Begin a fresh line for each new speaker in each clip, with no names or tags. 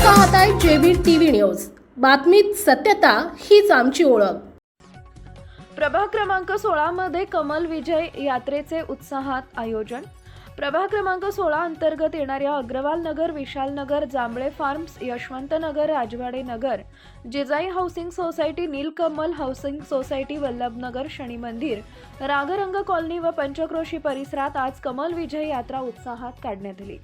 पाहताय JB TV news. बातमीत सत्यता हीच आमची ओळख।
प्रभाग क्रमांक 16 मध्ये कमल विजय यात्रेचे उत्साहात आयोजन। प्रभाग क्रमांक 16 अंतर्गत येणाऱ्या अग्रवाल नगर, विशाल नगर, जांभळे फार्म्स, यशवंत नगर, राजवाडे नगर, जिजाई हाऊसिंग सोसायटी, नीलकमल हाऊसिंग सोसायटी, वल्लभनगर, शनी मंदिर, रागरंग कॉलनी व पंचक्रोशी परिसरात आज कमल विजय यात्रा उत्साहात काढण्यात आली।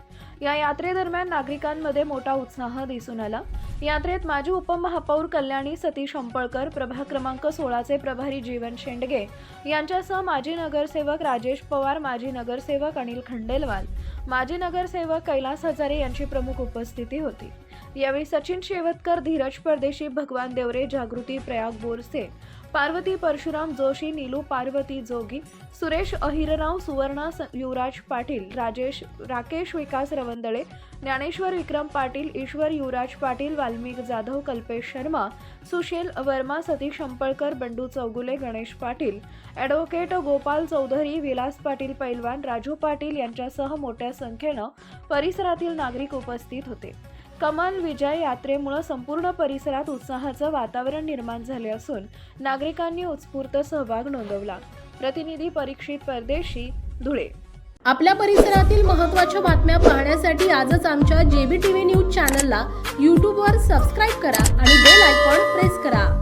या यात्रेदरम्यान नागरिकांमध्ये मोठा उत्साह दिसून आला। यात्रेत माजी उपमहापौर कल्याणी सतीश हंपळकर, प्रभाग क्रमांक 16 चे प्रभारी जीवन शेंडगे यांच्यासह माजी नगरसेवक राजेश पवार, माजी नगरसेवक अनिल खंडेलवाल, माजी नगरसेवक कैलास हजारे यांची प्रमुख उपस्थिती होती। यावेळी सचिन शेवतकर, धीरज परदेशी, भगवान देवरे, जागृती प्रयाग बोरसे, पार्वती परशुराम जोशी, नीलू पार्वती जोगी, सुरेश अहिरराव, सुवर्णा युवराज पाटील, राकेश विकास रवंदळे, ज्ञानेश्वर विक्रम पाटील, ईश्वर युवराज पाटील, वाल्मिक जाधव, कल्पेश शर्मा, सुशील वर्मा, सतीश हंपळकर, बंडू चौगुले, गणेश पाटील, ॲडव्होकेट गोपाल चौधरी, विलास पाटील पैलवान, राजू पाटील यांच्यासह मोठ्या संख्येनं परिसरातील नागरिक उपस्थित होते। कमल विजय यात्रेमुळे संपूर्ण परिसरात उत्साहाचं वातावरण निर्माण झाले असून नागरिकांनी उत्स्फूर्त सहभाग नोंदवला। प्रतिनिधी परीक्षित परदेशी, धुळे।
आपल्या परिसरातील महत्त्वाच्या बातम्या पाहण्यासाठी आजच आमच्या जेबी टीव्ही न्यूज चॅनलला YouTube वर सबस्क्राइब करा आणि बेल आयकॉन प्रेस करा।